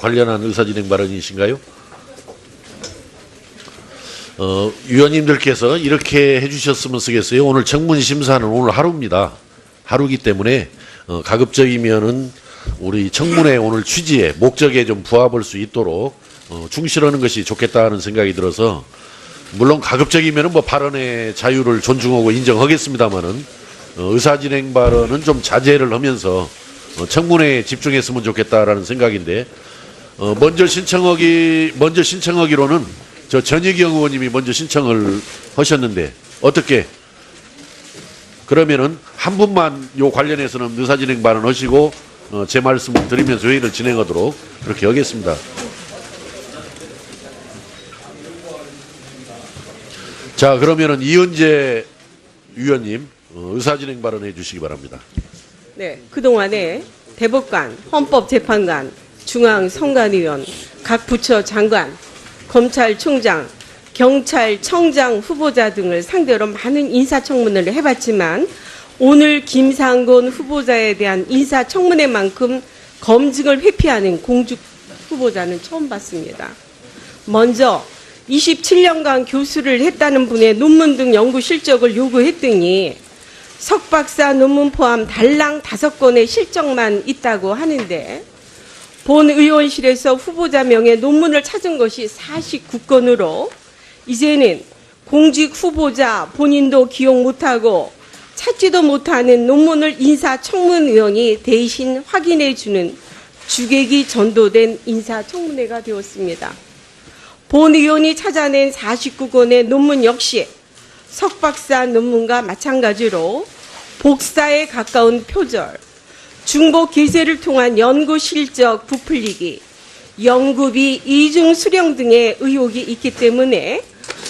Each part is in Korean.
관련한 의사진행 발언이신가요? 위원님들께서 이렇게 해주셨으면 쓰겠어요. 오늘 청문심사는 오늘 하루입니다. 하루이기 때문에 가급적이면은 우리 청문회 오늘 취지에 목적에 좀 부합할 수 있도록 충실하는 것이 좋겠다는 생각이 들어서, 물론 가급적이면은 뭐 발언의 자유를 존중하고 인정하겠습니다만은 의사진행 발언은 좀 자제를 하면서 청문회에 집중했으면 좋겠다라는 생각인데, 먼저 신청하기로는 저 전희경 의원님이 먼저 신청을 하셨는데, 어떻게 그러면은 한 분만 요 관련해서는 의사진행 발언하시고 제 말씀을 드리면서 회의를 진행하도록 그렇게 하겠습니다. 자, 그러면은 이은재 위원님 의사진행 발언해 주시기 바랍니다. 네, 그동안에 대법관, 헌법재판관, 중앙선관위원, 각 부처 장관, 검찰총장, 경찰청장 후보자 등을 상대로 많은 인사청문회를 해봤지만, 오늘 김상곤 후보자에 대한 인사청문회만큼 검증을 회피하는 공직 후보자는 처음 봤습니다. 먼저 27년간 교수를 했다는 분의 논문 등 연구 실적을 요구했더니 석박사 논문 포함 달랑 5건의 실적만 있다고 하는데, 본 의원실에서 후보자 명의 논문을 찾은 것이 49건으로 이제는 공직 후보자 본인도 기억 못하고 찾지도 못하는 논문을 인사청문위원이 대신 확인해주는 주객이 전도된 인사청문회가 되었습니다. 본 의원이 찾아낸 49건의 논문 역시 석박사 논문과 마찬가지로 복사에 가까운 표절, 중복 기재를 통한 연구 실적 부풀리기, 연구비 이중 수령 등의 의혹이 있기 때문에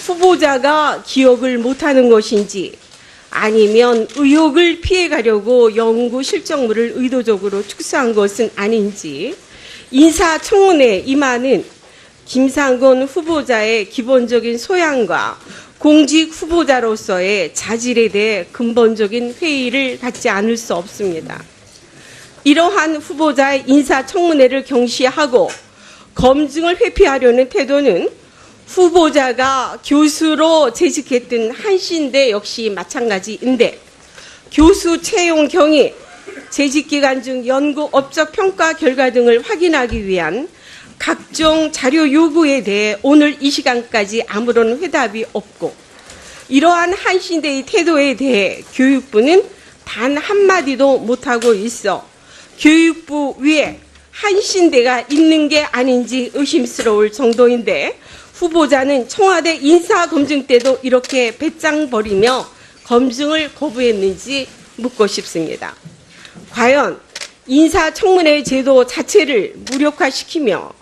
후보자가 기억을 못하는 것인지, 아니면 의혹을 피해가려고 연구 실적물을 의도적으로 축소한 것은 아닌지, 인사청문회에 임하는 김상곤 후보자의 기본적인 소양과 공직 후보자로서의 자질에 대해 근본적인 회의를 갖지 않을 수 없습니다. 이러한 후보자의 인사청문회를 경시하고 검증을 회피하려는 태도는 후보자가 교수로 재직했던 한신대 역시 마찬가지인데, 교수 채용 경위, 재직기간 중 연구 업적 평가 결과 등을 확인하기 위한 각종 자료 요구에 대해 오늘 이 시간까지 아무런 회답이 없고, 이러한 한신대의 태도에 대해 교육부는 단 한마디도 못하고 있어 교육부 위에 한신대가 있는 게 아닌지 의심스러울 정도인데, 후보자는 청와대 인사검증 때도 이렇게 배짱 버리며 검증을 거부했는지 묻고 싶습니다. 과연 인사청문회 제도 자체를 무력화시키며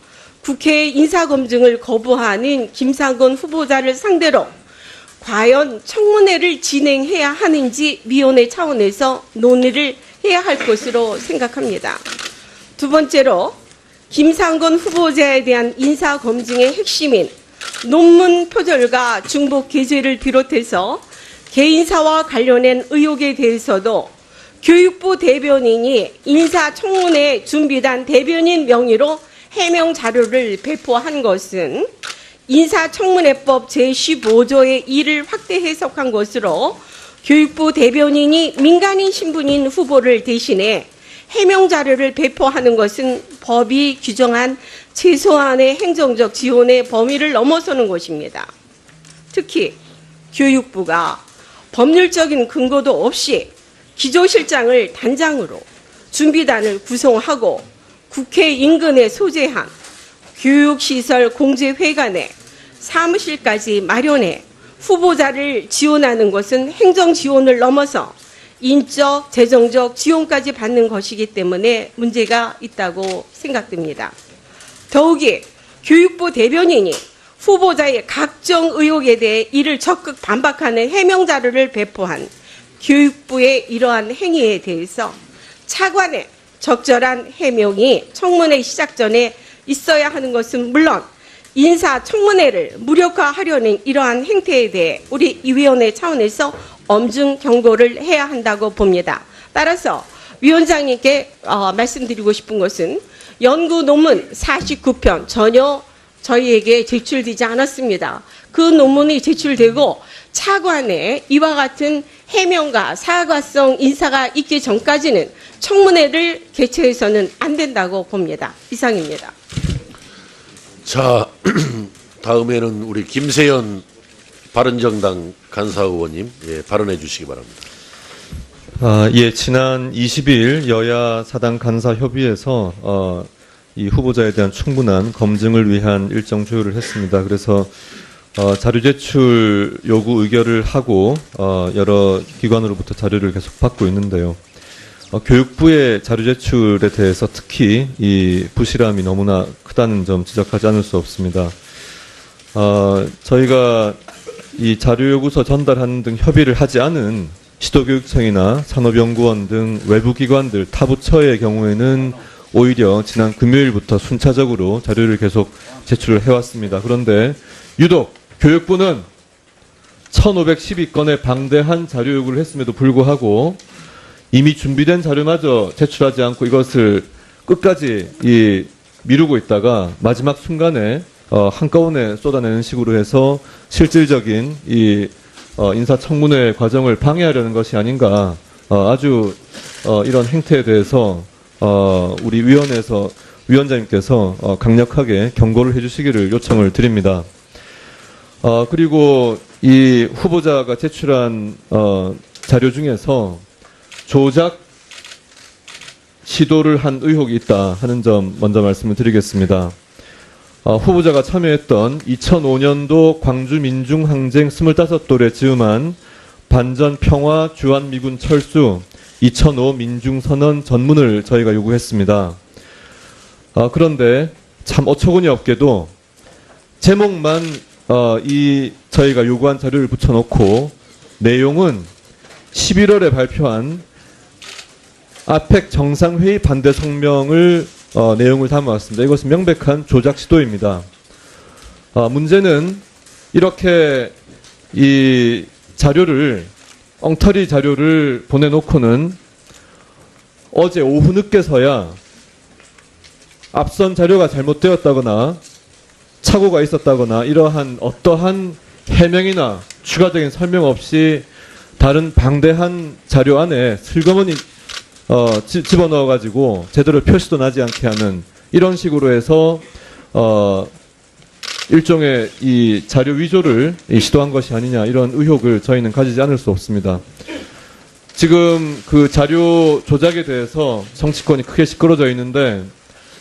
국회의 인사검증을 거부하는 김상곤 후보자를 상대로 과연 청문회를 진행해야 하는지 위원회 차원에서 논의를 해야 할 것으로 생각합니다. 두 번째로, 김상곤 후보자에 대한 인사검증의 핵심인 논문 표절과 중복 기재를 비롯해서 개인사와 관련된 의혹에 대해서도 교육부 대변인이 인사청문회 준비단 대변인 명의로 해명 자료를 배포한 것은 인사청문회법 제15조의 2를 확대 해석한 것으로, 교육부 대변인이 민간인 신분인 후보를 대신해 해명 자료를 배포하는 것은 법이 규정한 최소한의 행정적 지원의 범위를 넘어서는 것입니다. 특히 교육부가 법률적인 근거도 없이 기조실장을 단장으로 준비단을 구성하고 국회 인근에 소재한 교육시설 공제회관에 사무실까지 마련해 후보자를 지원하는 것은 행정지원을 넘어서 인적, 재정적 지원까지 받는 것이기 때문에 문제가 있다고 생각됩니다. 더욱이 교육부 대변인이 후보자의 각종 의혹에 대해 이를 적극 반박하는 해명 자료를 배포한 교육부의 이러한 행위에 대해서 차관의 적절한 해명이 청문회 시작 전에 있어야 하는 것은 물론, 인사청문회를 무력화하려는 이러한 행태에 대해 우리 이 위원회 차원에서 엄중 경고를 해야 한다고 봅니다. 따라서 위원장님께 말씀드리고 싶은 것은, 연구 논문 49편 전혀 저희에게 제출되지 않았습니다. 그 논문이 제출되고 차관에 이와 같은 해명과 사과성 인사가 있기 전까지는 청문회를 개최해서는 안 된다고 봅니다. 이상입니다. 자, 다음에는 우리 김세연 바른정당 간사 의원님 발언해 주시기 바랍니다. 예, 지난 20일 여야 사당 간사 협의에서 이 후보자에 대한 충분한 검증을 위한 일정 조율을 했습니다. 그래서 자료 제출 요구 의결을 하고 여러 기관으로부터 자료를 계속 받고 있는데요. 교육부의 자료 제출에 대해서 특히 이 부실함이 너무나 크다는 점 지적하지 않을 수 없습니다. 저희가 이 자료 요구서 전달하는 등 협의를 하지 않은 시도교육청이나 산업연구원 등 외부 기관들 타 부처의 경우에는 오히려 지난 금요일부터 순차적으로 자료를 계속 제출을 해왔습니다. 그런데 유독 교육부는 1512건의 방대한 자료 요구를 했음에도 불구하고 이미 준비된 자료마저 제출하지 않고 이것을 끝까지 미루고 있다가 마지막 순간에 한꺼번에 쏟아내는 식으로 해서 실질적인 인사청문회 과정을 방해하려는 것이 아닌가, 아주 이런 행태에 대해서 우리 위원장님께서 강력하게 경고를 해주시기를 요청을 드립니다. 그리고 이 후보자가 제출한 자료 중에서 조작 시도를 한 의혹이 있다 하는 점 먼저 말씀을 드리겠습니다. 후보자가 참여했던 2005년도 광주민중항쟁 25돌에 즈음한 반전평화 주한미군 철수 2005 민중선언 전문을 저희가 요구했습니다. 그런데 참 어처구니 없게도 제목만 저희가 요구한 자료를 붙여놓고 내용은 11월에 발표한 아펙 정상회의 반대 성명을 내용을 담아왔습니다. 이것은 명백한 조작 시도입니다. 문제는 이렇게 이 자료를 엉터리 자료를 보내놓고는 어제 오후 늦게서야 앞선 자료가 잘못되었다거나 착오가 있었다거나 이러한 어떠한 해명이나 추가적인 설명 없이 다른 방대한 자료 안에 슬그머니 집어넣어가지고 제대로 표시도 나지 않게 하는 이런 식으로 해서 일종의 이 자료 위조를 시도한 것이 아니냐 이런 의혹을 저희는 가지지 않을 수 없습니다. 지금 그 자료 조작에 대해서 정치권이 크게 시끄러져 있는데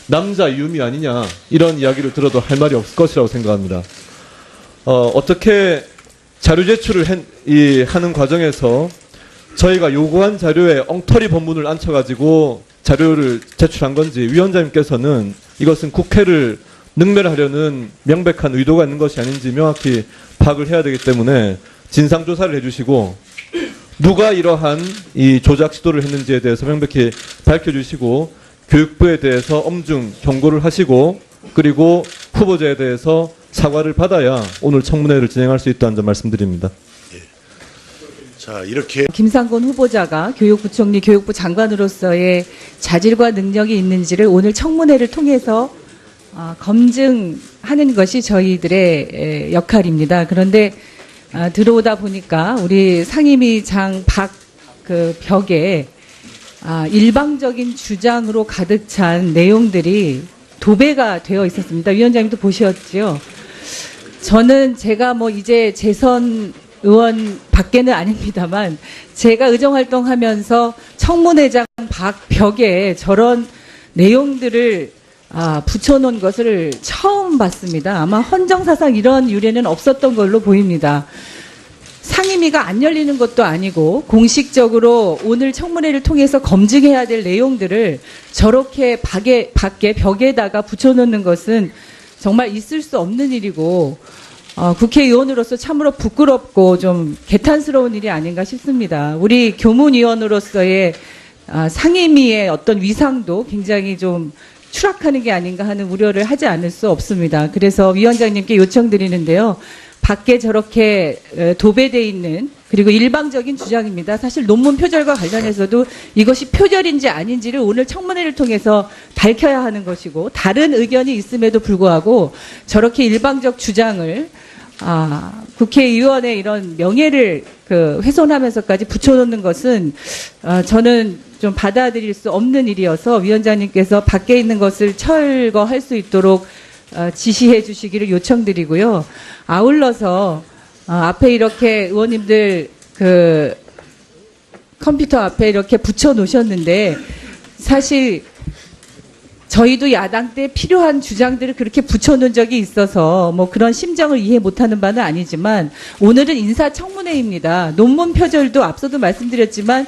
남자 유미 아니냐 이런 이야기를 들어도 할 말이 없을 것이라고 생각합니다. 어떻게 자료 제출을 하는 과정에서 저희가 요구한 자료에 엉터리 본문을 앉혀가지고 자료를 제출한 건지 위원장님께서는 이것은 국회를 능멸하려는 명백한 의도가 있는 것이 아닌지 명확히 파악을 해야 되기 때문에 진상조사를 해주시고 누가 이러한 이 조작 시도를 했는지에 대해서 명백히 밝혀주시고 교육부에 대해서 엄중 경고를 하시고 그리고 후보자에 대해서 사과를 받아야 오늘 청문회를 진행할 수 있다는 점 말씀드립니다. 자, 이렇게 김상곤 후보자가 교육부총리, 교육부 장관으로서의 자질과 능력이 있는지를 오늘 청문회를 통해서 검증하는 것이 저희들의 역할입니다. 그런데 들어오다 보니까 우리 상임위장 그 벽에 일방적인 주장으로 가득 찬 내용들이 도배가 되어 있었습니다. 위원장님도 보셨죠? 저는 제가 이제 재선 의원 밖에는 아닙니다만 제가 의정활동하면서 청문회장 벽에 저런 내용들을 붙여놓은 것을 처음 봤습니다. 아마 헌정사상 이런 유례는 없었던 걸로 보입니다. 상임위가 안 열리는 것도 아니고 공식적으로 오늘 청문회를 통해서 검증해야 될 내용들을 저렇게 밖에 벽에다가 붙여놓는 것은 정말 있을 수 없는 일이고 국회의원으로서 참으로 부끄럽고 좀 개탄스러운 일이 아닌가 싶습니다. 우리 교문위원으로서의 상임위의 어떤 위상도 굉장히 좀 추락하는 게 아닌가 하는 우려를 하지 않을 수 없습니다. 그래서 위원장님께 요청드리는데요. 밖에 저렇게 도배돼 있는 그리고 일방적인 주장입니다. 사실 논문 표절과 관련해서도 이것이 표절인지 아닌지를 오늘 청문회를 통해서 밝혀야 하는 것이고 다른 의견이 있음에도 불구하고 저렇게 일방적 주장을 국회의원의 이런 명예를 훼손하면서까지 붙여놓는 것은 저는 좀 받아들일 수 없는 일이어서 위원장님께서 밖에 있는 것을 철거할 수 있도록 지시해 주시기를 요청드리고요. 아울러서 앞에 이렇게 의원님들 컴퓨터 앞에 이렇게 붙여 놓으셨는데 사실 저희도 야당 때 필요한 주장들을 그렇게 붙여놓은 적이 있어서 뭐 그런 심정을 이해 못하는 바는 아니지만 오늘은 인사청문회입니다. 논문 표절도 앞서도 말씀드렸지만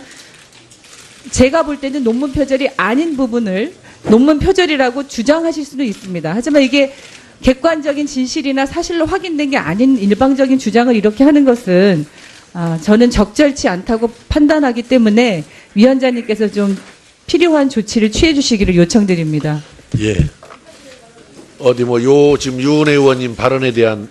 제가 볼 때는 논문 표절이 아닌 부분을 논문 표절이라고 주장하실 수는 있습니다. 하지만 이게 객관적인 진실이나 사실로 확인된 게 아닌 일방적인 주장을 이렇게 하는 것은 저는 적절치 않다고 판단하기 때문에 위원장님께서 좀 필요한 조치를 취해 주시기를 요청드립니다. 예. 지금 유은혜 의원님 발언에 대한